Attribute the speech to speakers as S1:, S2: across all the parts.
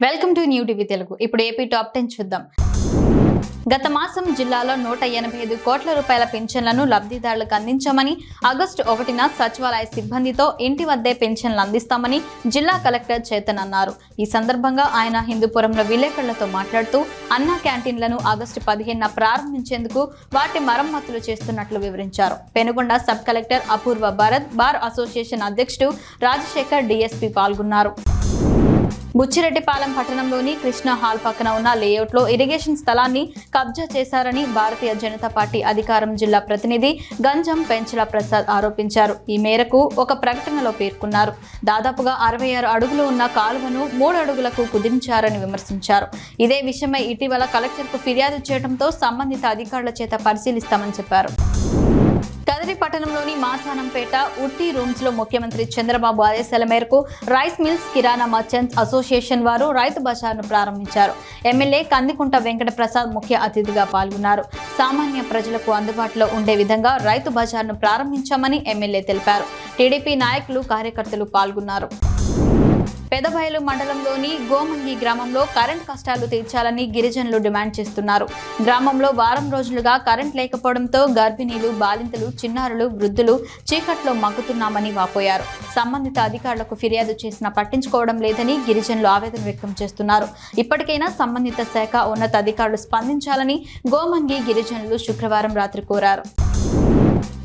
S1: Welcome to new TV Telugu. ఇప్పుడు AP top 10 చూద్దాం. గత మాసం జిల్లాలో 185 కోట్ల రూపాయల పింఛన్లను లబ్ధిదారులకు అందించామని, ఆగస్టు 1న సచివాలయ సిబ్బందితో ఇంటి వద్దే పింఛన్లు అందిస్తామని జిల్లా కలెక్టర్ చేతన్ అన్నారు. ఈ సందర్భంగా ఆయన హిందూపురంలో విలేకరులతో మాట్లాడుతూ అన్నా క్యాంటీన్లను ఆగస్టు 15న ప్రారంభించేందుకు వాటి మరమ్మతులు చేస్తున్నట్లు వివరించారు. పెనుగొండ సబ్ కలెక్టర్ అపూర్వ భారత్, బార్ అసోసియేషన్ అధ్యక్షుడు రాజశేఖర్, డీఎస్పీ పాల్గొన్నారు. బుచ్చిరెడ్డిపాలెం పట్టణంలోని కృష్ణా హాల్ పక్కన ఉన్న లేఅవుట్లో ఇరిగేషన్ స్థలాన్ని కబ్జా చేశారని భారతీయ జనతా పార్టీ అధికారం జిల్లా ప్రతినిధి గంజం పెంచల ప్రసాద్ ఆరోపించారు. ఈ మేరకు ఒక ప్రకటనలో పేర్కొన్నారు. దాదాపుగా 66 అడుగులు ఉన్న కాలువను 3 అడుగులకు కుదించారని విమర్శించారు. ఇదే విషయమై ఇటీవల కలెక్టర్కు ఫిర్యాదు చేయడంతో సంబంధిత అధికారుల చేత పరిశీలిస్తామని చెప్పారు. కదిరి పట్టణంలోని మాసానంపేట ఉట్టి రూమ్స్ లో ముఖ్యమంత్రి చంద్రబాబు ఆదేశాల మేరకు రైస్ మిల్స్, కిరాణా మర్చెంట్స్ అసోసియేషన్ వారు రైతు బజార్ను ప్రారంభించారు. ఎమ్మెల్యే కందికుంట వెంకట ప్రసాద్ ముఖ్య అతిథిగా పాల్గొన్నారు. సామాన్య ప్రజలకు అందుబాటులో ఉండే విధంగా రైతు బజార్ను ప్రారంభించామని ఎమ్మెల్యే తెలిపారు. టీడీపీ నాయకులు, కార్యకర్తలు పాల్గొన్నారు. పెదబయలు మండలంలోని గోమంగి గ్రామంలో కరెంట్ కష్టాలు తీర్చాలని గిరిజనులు డిమాండ్ చేస్తున్నారు. గ్రామంలో వారం రోజులుగా కరెంట్ లేకపోవడంతో గర్భిణీలు, బాలింతలు, చిన్నారులు, వృద్ధులు చీకట్లో మగ్గుతున్నామని వాపోయారు. సంబంధిత అధికారులకు ఫిర్యాదు చేసినా పట్టించుకోవడం లేదని గిరిజనులు ఆవేదన వ్యక్తం చేస్తున్నారు. ఇప్పటికైనా సంబంధిత శాఖ ఉన్నతాధికారులు స్పందించాలని గోమంగి గిరిజనులు శుక్రవారం రాత్రి కోరారు.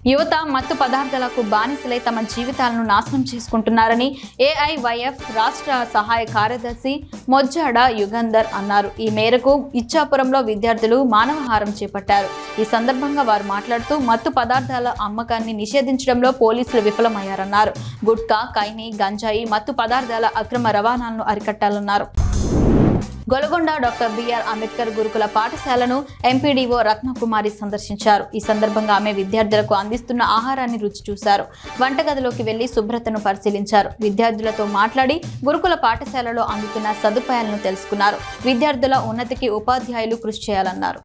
S1: యువత మత్తు పదార్థాలకు బానిసలై తమ జీవితాలను నాశనం చేసుకుంటున్నారని ఏఐవైఎఫ్ రాష్ట్ర సహాయ కార్యదర్శి మొజ్జాడ యుగంధర్ అన్నారు. ఈ మేరకు ఇచ్చాపురంలో విద్యార్థులు మానవహారం చేపట్టారు. ఈ సందర్భంగా వారు మాట్లాడుతూ మత్తు పదార్థాల అమ్మకాన్ని నిషేధించడంలో పోలీసులు విఫలమయ్యారన్నారు. గుట్కా, కైని, గంజాయి, మత్తు పదార్థాల అక్రమ రవాణాలను అరికట్టాలన్నారు. గొలగొండ డాక్టర్ బిఆర్ అంబేద్కర్ గురుకుల పాఠశాలను ఎంపీడీఓ రత్నకుమారి సందర్శించారు. ఈ సందర్భంగా ఆమె విద్యార్థులకు అందిస్తున్న ఆహారాన్ని రుచి చూశారు. వంటగదిలోకి వెళ్లి శుభ్రతను పరిశీలించారు. విద్యార్థులతో మాట్లాడి గురుకుల పాఠశాలలో అందుతున్న సదుపాయాలను తెలుసుకున్నారు. విద్యార్థుల ఉన్నతికి ఉపాధ్యాయులు కృషి చేయాలన్నారు.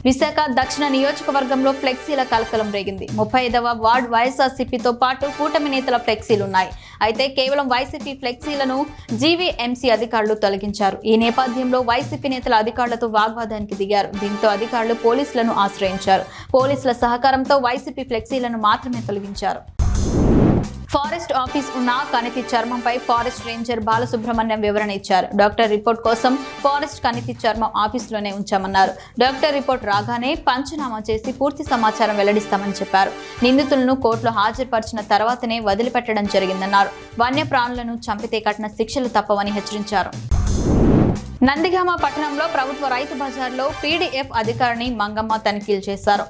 S1: విశాఖ దక్షిణ నియోజకవర్గంలో ఫ్లెక్సీల కలకలం రేగింది. 35వ వార్డు వైఎస్ఆర్సీపీతో పాటు కూటమి నేతల ఫ్లెక్సీలున్నాయి. అయితే కేవలం వైసీపీ ఫ్లెక్సీలను జీవీఎంసీ అధికారులు తొలగించారు. ఈ నేపథ్యంలో వైసీపీ నేతల అధికారులతో వాగ్వాదానికి దిగారు. దీంతో అధికారులు పోలీసులను ఆశ్రయించారు. పోలీసుల సహకారంతో వైసీపీ ఫ్లెక్సీలను మాత్రమే తొలగించారు. ఫారెస్ట్ ఆఫీస్ ఉన్న కణితి చర్మంపై ఫారెస్ట్ రేంజర్ బాలసుబ్రహ్మణ్యం వివరణ ఇచ్చారు. డాక్టర్ రిపోర్ట్ కోసం ఫారెస్ట్ కణితి చర్మం ఆఫీసులోనే ఉంచామన్నారు. డాక్టర్ రిపోర్ట్ రాగానే పంచనామా చేసి పూర్తి సమాచారం వెల్లడిస్తామని చెప్పారు. నిందితులను కోర్టులో హాజరుపరిచిన తర్వాతనే వదిలిపెట్టడం జరిగిందన్నారు. వన్యప్రాణులను చంపితే కఠిన శిక్షలు తప్పవని హెచ్చరించారు. నందిగామ పట్టణంలో ప్రభుత్వ రైతు బజార్లో పీడీఎఫ్ అధికారిని మంగమ్మ తనిఖీలు చేశారు.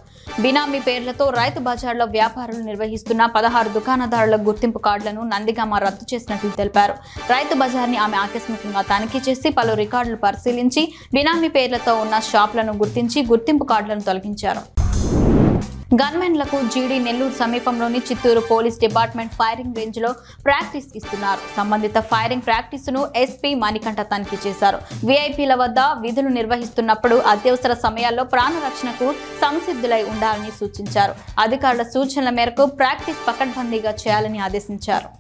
S1: బినామీ పేర్లతో రైతు బజార్లో వ్యాపారులు నిర్వహిస్తున్న 16 దుకాణదారుల గుర్తింపు కార్డులను నందిగామ రద్దు చేసినట్లు తెలిపారు. రైతు బజార్ని ఆమె ఆకస్మికంగా తనిఖీ చేసి పలు రికార్డులు పరిశీలించి బినామీ పేర్లతో ఉన్న షాపులను గుర్తించి గుర్తింపు కార్డులను తొలగించారు. గన్మెన్లకు జీడీ నెల్లూరు సమీపంలోని Chittoor police department firing range లో ప్రాక్టీస్ ఇస్తున్నారు. సంబంధిత ఫైరింగ్ ప్రాక్టీస్ ను ఎస్పీ మణికంఠ తనిఖీ చేశారు. వీఐపీల వద్ద విధులు నిర్వహిస్తున్నప్పుడు అత్యవసర సమయాల్లో ప్రాణరక్షణకు సంసిద్ధులై ఉండాలని సూచించారు. అధికారుల సూచనల మేరకు ప్రాక్టీస్ పకడ్బందీగా చేయాలని ఆదేశించారు.